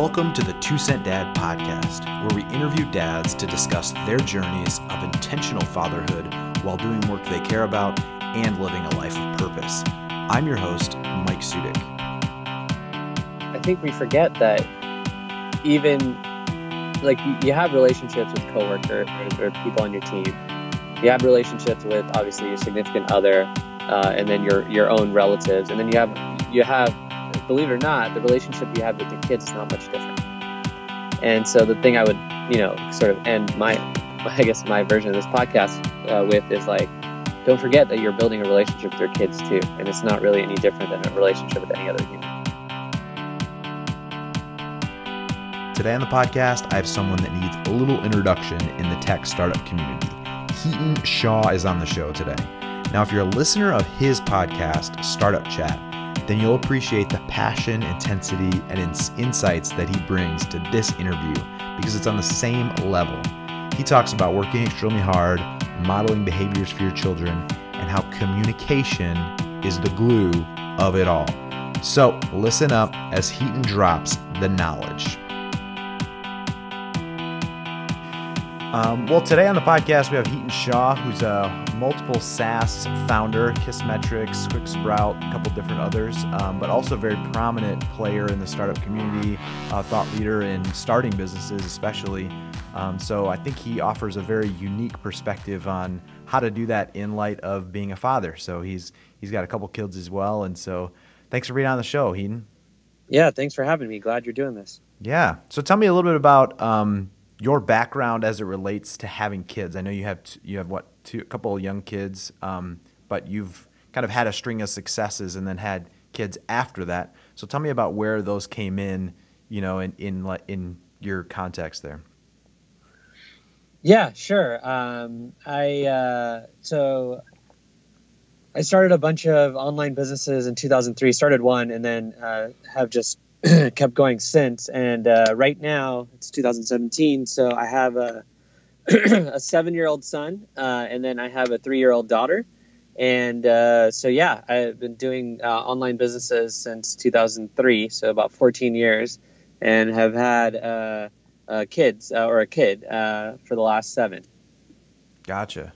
Welcome to the 2 Cent Dad podcast, where we interview dads to discuss their journeys of intentional fatherhood while doing work they care about and living a life of purpose. I'm your host, Mike Sudik. I think we forget that even like you have relationships with coworkers or people on your team. You have relationships with obviously your significant other, and then your own relatives, and then you have, believe it or not, the relationship you have with the kids is not much different. And so the thing I would, sort of end my version of this podcast with is like, don't forget that you're building a relationship with your kids too, and it's not really any different than a relationship with any other human. Today on the podcast, I have someone that needs a little introduction in the tech startup community. Hiten Shah is on the show today. Now, if you're a listener of his podcast, Startup Chat, then you'll appreciate the passion, intensity, and insights that he brings to this interview because it's on the same level. He talks about working extremely hard, modeling behaviors for your children, and how communication is the glue of it all. So listen up as Hiten drops the knowledge. Well, today on the podcast, we have Hiten Shah, who's a multiple SaaS founder, Kissmetrics, Quick Sprout, a couple different others, but also a very prominent player in the startup community, thought leader in starting businesses especially. So I think he offers a very unique perspective on how to do that in light of being a father. So he's got a couple kids as well. And so thanks for being on the show, Hiten. Yeah, thanks for having me. Glad you're doing this. Yeah. So tell me a little bit about your background as it relates to having kids. I know you have a couple of young kids, but you've kind of had a string of successes and then had kids after that. So tell me about where those came in, in your context there. Yeah, sure. I started a bunch of online businesses in 2003. Started one and then have just kept going since. And right now it's 2017, so I have a 7-year-old son, and then I have a 3-year-old daughter. And I've been doing online businesses since 2003, so about 14 years, and have had a kid for the last 7. Gotcha.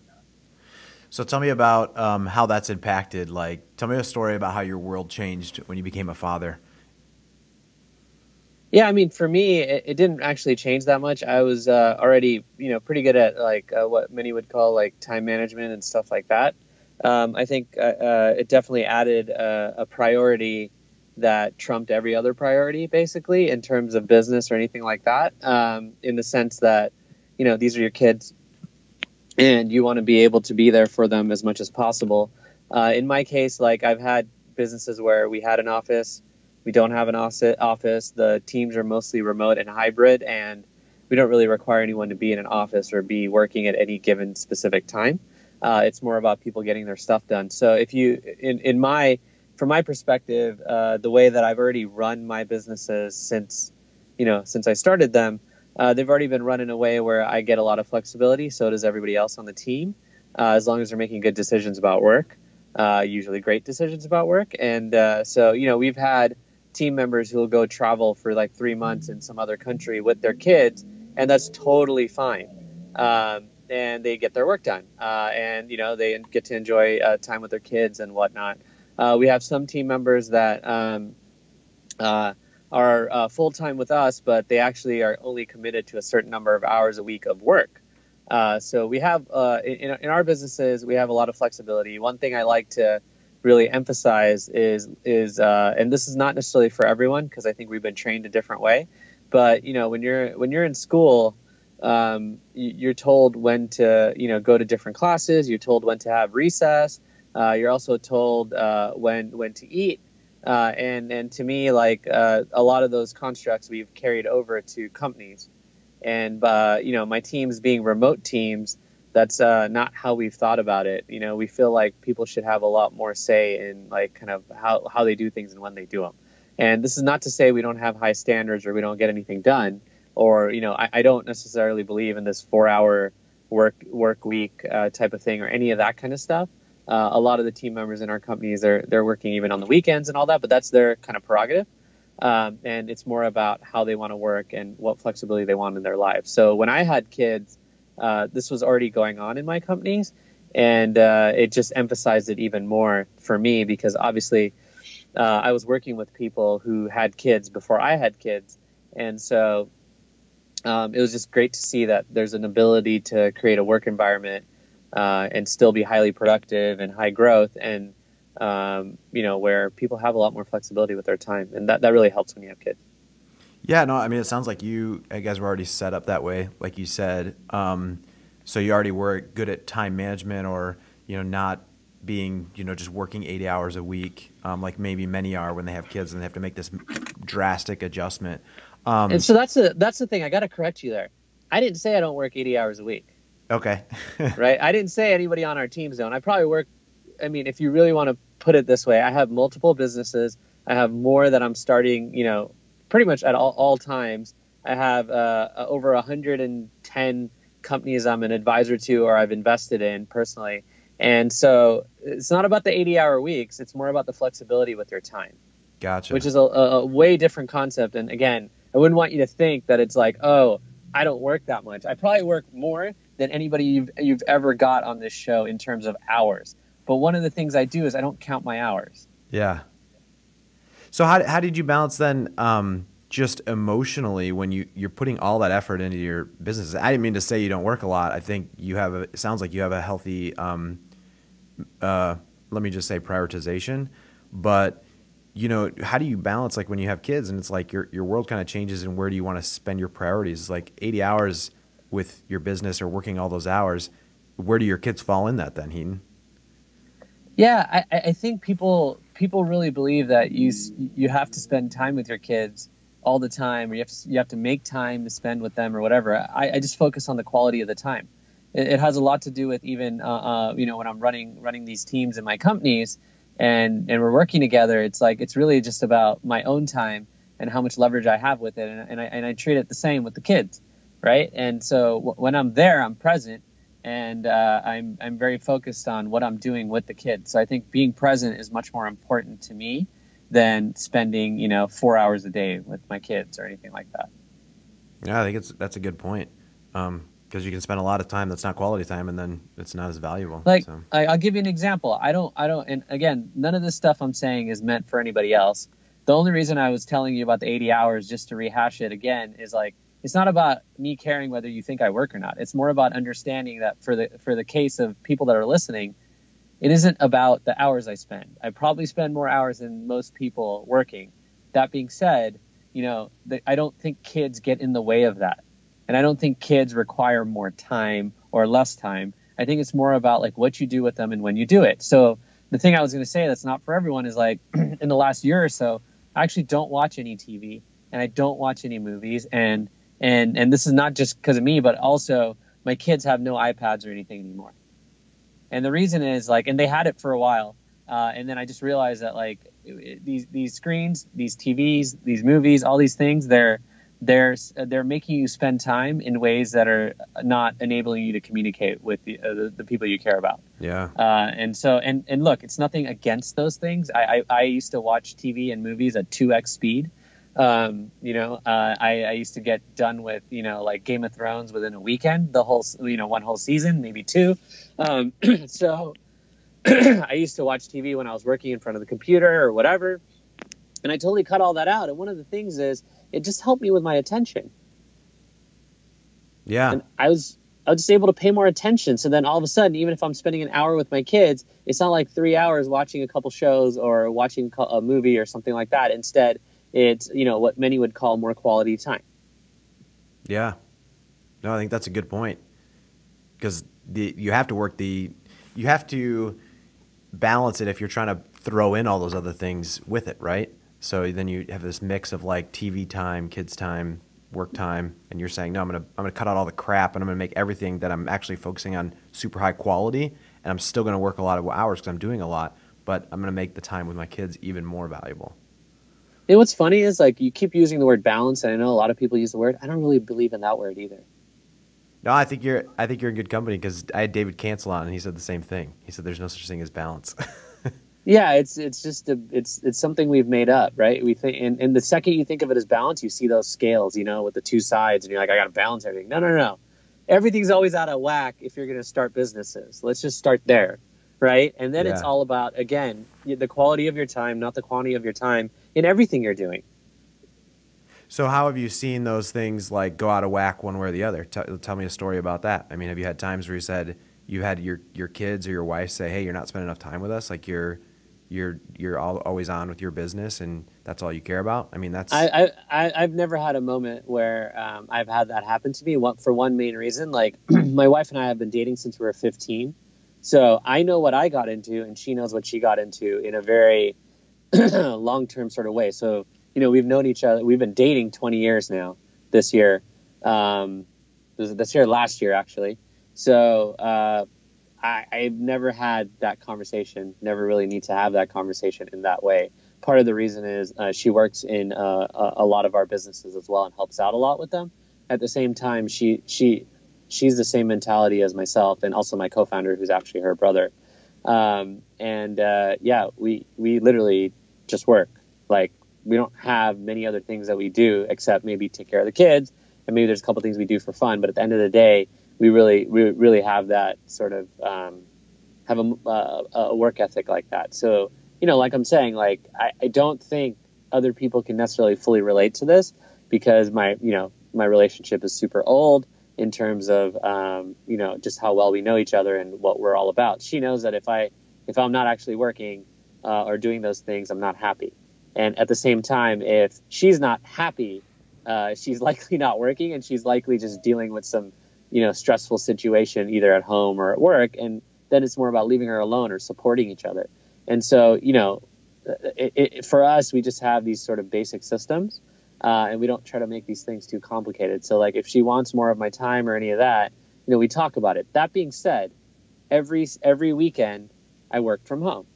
So tell me about how that's impacted. Like, tell me a story about how your world changed when you became a father. Yeah, I mean, for me, it didn't actually change that much. I was already, pretty good at what many would call like time management and stuff like that. I think it definitely added a priority that trumped every other priority, basically, in terms of business or anything like that. In the sense that, these are your kids, and you want to be able to be there for them as much as possible. In my case, like I've had businesses where we had an office. We don't have an office. The teams are mostly remote and hybrid, and we don't really require anyone to be in an office or be working at any given specific time. It's more about people getting their stuff done. So if you, from my perspective, the way that I've already run my businesses since I started them, they've already been run in a way where I get a lot of flexibility. So does everybody else on the team, as long as they're making good decisions about work, usually great decisions about work. And we've had team members who will go travel for like 3 months in some other country with their kids, and that's totally fine. And they get their work done, and they get to enjoy time with their kids and whatnot. We have some team members that are full-time with us, but they actually are only committed to a certain number of hours a week of work. So we have in our businesses, we have a lot of flexibility. One thing I like to really emphasize is and this is not necessarily for everyone because I think we've been trained a different way, but when you're in school, you're told when to go to different classes. You're told when to have recess. You're also told when to eat. And to me, like a lot of those constructs we've carried over to companies, and my teams being remote teams, that's not how we've thought about it. We feel like people should have a lot more say in like kind of how they do things and when they do them. And this is not to say we don't have high standards or we don't get anything done, or I don't necessarily believe in this 4-hour work week type of thing or any of that kind of stuff. A lot of the team members in our companies, they're working even on the weekends and all that, but that's their kind of prerogative. And it's more about how they want to work and what flexibility they want in their life. So when I had kids, this was already going on in my companies, and it just emphasized it even more for me because obviously I was working with people who had kids before I had kids, and so it was just great to see that there's an ability to create a work environment and still be highly productive and high growth, and where people have a lot more flexibility with their time, and that really helps when you have kids. Yeah, no, I mean, it sounds like you guys were already set up that way, like you said. So you already were good at time management, or not being just working 80 hours a week, like maybe many are when they have kids and they have to make this drastic adjustment. And so that's the thing. I got to correct you there. I didn't say I don't work 80 hours a week. Okay. Right? I didn't say anybody on our teams don't. I probably work. I mean, if you really want to put it this way, I have multiple businesses. I have more that I'm starting, pretty much at all times. I have over 110 companies I'm an advisor to or I've invested in personally. And so it's not about the 80-hour weeks. It's more about the flexibility with your time. Gotcha. Which is a way different concept. And again, I wouldn't want you to think that it's like, oh, I don't work that much. I probably work more than anybody you've ever got on this show in terms of hours. But one of the things I do is I don't count my hours. Yeah. So how did you balance then, just emotionally when you're putting all that effort into your business? I didn't mean to say you don't work a lot. I think it sounds like you have a healthy, let me just say prioritization. But how do you balance, like when you have kids and it's like your world kind of changes, and where do you want to spend your priorities? It's like 80 hours with your business or working all those hours. Where do your kids fall in that then, Hiten? Yeah, I think people really believe that you have to spend time with your kids all the time, or you have to make time to spend with them or whatever. I just focus on the quality of the time. It has a lot to do with even when I'm running these teams in my companies and we're working together. It's like it's really just about my own time and how much leverage I have with it, and I treat it the same with the kids, right? And so when I'm there, I'm present. And I'm very focused on what I'm doing with the kids. So I think being present is much more important to me than spending 4 hours a day with my kids or anything like that. Yeah, I think that's a good point. Because you can spend a lot of time that's not quality time, and then it's not as valuable. Like So. I'll give you an example. I don't. And again, none of this stuff I'm saying is meant for anybody else. The only reason I was telling you about the 80 hours, just to rehash it again, is like, it's not about me caring whether you think I work or not. It's more about understanding that for the case of people that are listening, it isn't about the hours I spend. I probably spend more hours than most people working. That being said, I don't think kids get in the way of that. And I don't think kids require more time or less time. I think it's more about like what you do with them and when you do it. So the thing I was going to say that's not for everyone is like in the last year or so, I actually don't watch any TV and I don't watch any movies. And this is not just because of me, but also my kids have no iPads or anything anymore. And the reason is like, and they had it for a while. And then I just realized that like these screens, these TVs, these movies, all these things, they're making you spend time in ways that are not enabling you to communicate with the people you care about. Yeah. And so, and look, it's nothing against those things. I used to watch TV and movies at 2x speed. I used to get done with, like Game of Thrones within a weekend, the whole, one whole season, maybe two. So I used to watch TV when I was working in front of the computer or whatever. And I totally cut all that out. And one of the things is it just helped me with my attention. Yeah. And I was just able to pay more attention. So then all of a sudden, even if I'm spending an hour with my kids, it's not like 3 hours watching a couple shows or watching a movie or something like that. Instead, it's, what many would call more quality time. Yeah. No, I think that's a good point. Because you have to balance it if you're trying to throw in all those other things with it, right? So then you have this mix of like TV time, kids time, work time, and you're saying, no, I'm gonna cut out all the crap and I'm gonna make everything that I'm actually focusing on super high quality, and I'm still gonna work a lot of hours because I'm doing a lot, but I'm gonna make the time with my kids even more valuable. What's funny is like you keep using the word balance, and I know a lot of people use the word. I don't really believe in that word either. No, I think you're in good company because I had David Cancel on and he said the same thing. He said there's no such thing as balance. Yeah, it's just it's something we've made up, right? We think, and the second you think of it as balance, you see those scales, with the two sides, and you're like, I got to balance everything. No, no, no. Everything's always out of whack if you're going to start businesses. Let's just start there, right? And then it's Yeah. all about, again, the quality of your time, not the quantity of your time in everything you're doing. So how have you seen those things like go out of whack one way or the other? Tell me a story about that. I mean, have you had times where you said you had your kids or your wife say, "Hey, you're not spending enough time with us. Like you're always on with your business and that's all you care about." I mean, that's I've never had a moment where I've had that happen to me. For one main reason, like my wife and I have been dating since we were 15, so I know what I got into, and she knows what she got into in a very long-term sort of way. So we've known each other. We've been dating 20 years now. This year, last year actually. So I've never had that conversation. Never really need to have that conversation in that way. Part of the reason is she works in a lot of our businesses as well and helps out a lot with them. At the same time, she's the same mentality as myself and also my co-founder, who's actually her brother. Yeah, we literally just work. Like, we don't have many other things that we do except maybe take care of the kids, and maybe there's a couple things we do for fun. But at the end of the day, we really have that sort of have a work ethic like that. So like I'm saying, like I don't think other people can necessarily fully relate to this because my relationship is super old in terms of just how well we know each other and what we're all about. She knows that if I'm not actually working or doing those things, I'm not happy. And at the same time, if she's not happy, she's likely not working, and she's likely just dealing with some stressful situation either at home or at work. And then it's more about leaving her alone or supporting each other. And so, for us, we just have these sort of basic systems, and we don't try to make these things too complicated. So like if she wants more of my time or any of that, we talk about it. That being said, every weekend I work from home,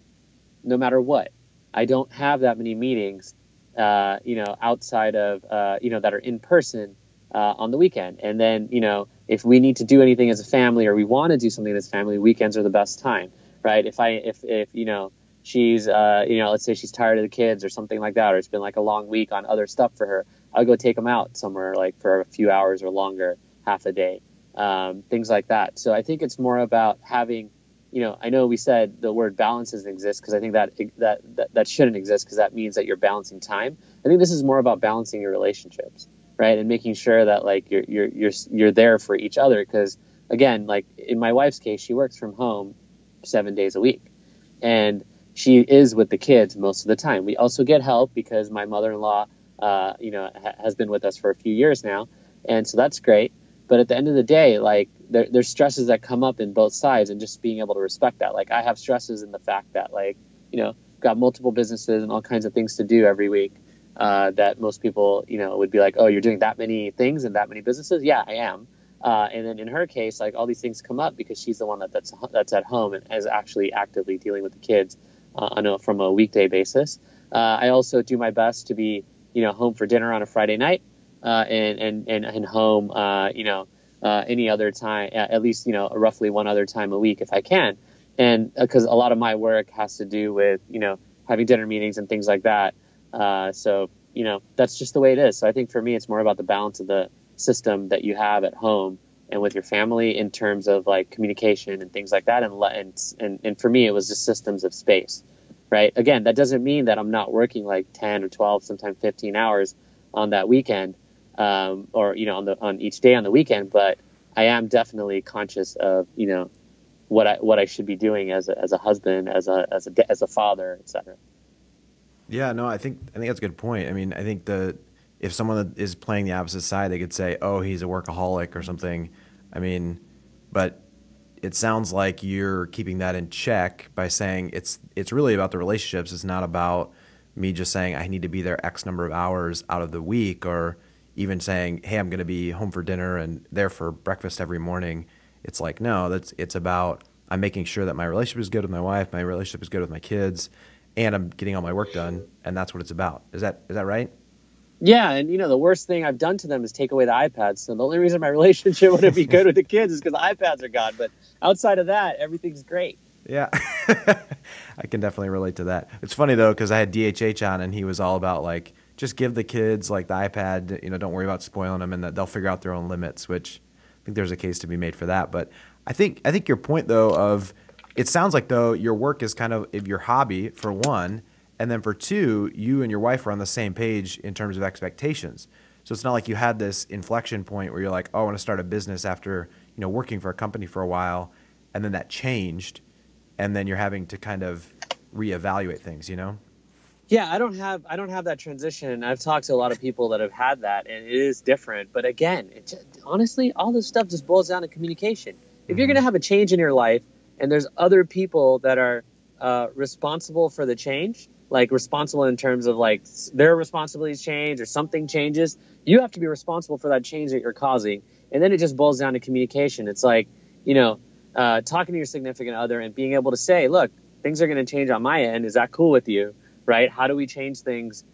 no matter what. I don't have that many meetings, outside of, that are in person on the weekend. And then, if we need to do anything as a family or we want to do something as a family, weekends are the best time, right? If she's, let's say she's tired of the kids or something like that, or it's been like a long week on other stuff for her, I'll go take them out somewhere like for a few hours or longer, half a day, things like that. So I think it's more about having, I know we said the word balance doesn't exist because I think that shouldn't exist because that means that you're balancing time. I think this is more about balancing your relationships, right? And making sure that like you're there for each other. Because again, like in my wife's case, she works from home 7 days a week, and she is with the kids most of the time. We also get help because my mother-in-law, has been with us for a few years now, and so that's great. But at the end of the day, like there's stresses that come up in both sides, and just being able to respect that. Like I have stresses in the fact that like, got multiple businesses and all kinds of things to do every week, that most people, would be like, oh, you're doing that many things and that many businesses. Yeah, I am. And then in her case, like all these things come up because she's the one that's at home and is actually actively dealing with the kids from a weekday basis. I also do my best to be, home for dinner on a Friday night, and home, any other time, at least, roughly one other time a week if I can. And because a lot of my work has to do with, having dinner meetings and things like that. So, that's just the way it is. So I think for me, it's more about the balance of the system that you have at home and with your family in terms of like communication and things like that. And for me, it was just systems of space, right? Again, that doesn't mean that I'm not working like 10 or 12, sometimes 15 hours on that weekend, or, on each day on the weekend. But I am definitely conscious of, what I should be doing as a husband, as a father, etc. Yeah, no, I think that's a good point. I mean, I think if someone is playing the opposite side, they could say, "Oh, he's a workaholic" or something. I mean, but it sounds like you're keeping that in check by saying it's really about the relationships. It's not about me just saying I need to be there X number of hours out of the week, or even saying, "Hey, I'm going to be home for dinner and there for breakfast every morning." It's like, no, it's about I'm making sure that my relationship is good with my wife, my relationship is good with my kids, and I'm getting all my work done, and that's what it's about. Is that right? Yeah, and the worst thing I've done to them is take away the iPads. So the only reason my relationship wouldn't be good with the kids is because the iPads are gone. But outside of that, everything's great. Yeah. I can definitely relate to that. It's funny though, because I had DHH on and he was all about like, just give the kids like the iPad, don't worry about spoiling them and that they'll figure out their own limits, which I think there's a case to be made for that. But I think your point though of it sounds like though your work is kind of your hobby for one, and then for two, you and your wife are on the same page in terms of expectations. So it's not like you had this inflection point where you're like, oh, I want to start a business after, working for a company for a while, and then that changed, and then you're having to kind of reevaluate things. Yeah, I don't have that transition. I've talked to a lot of people that have had that, and it is different. But again, honestly, all this stuff just boils down to communication. If you're going Mm-hmm. to have a change in your life, and there's other people that are responsible for the change, like responsible in terms of like their responsibilities change or something changes, you have to be responsible for that change that you're causing. And then it just boils down to communication. It's like, talking to your significant other and being able to say, look, things are going to change on my end. Is that cool with you? Right? How do we change things,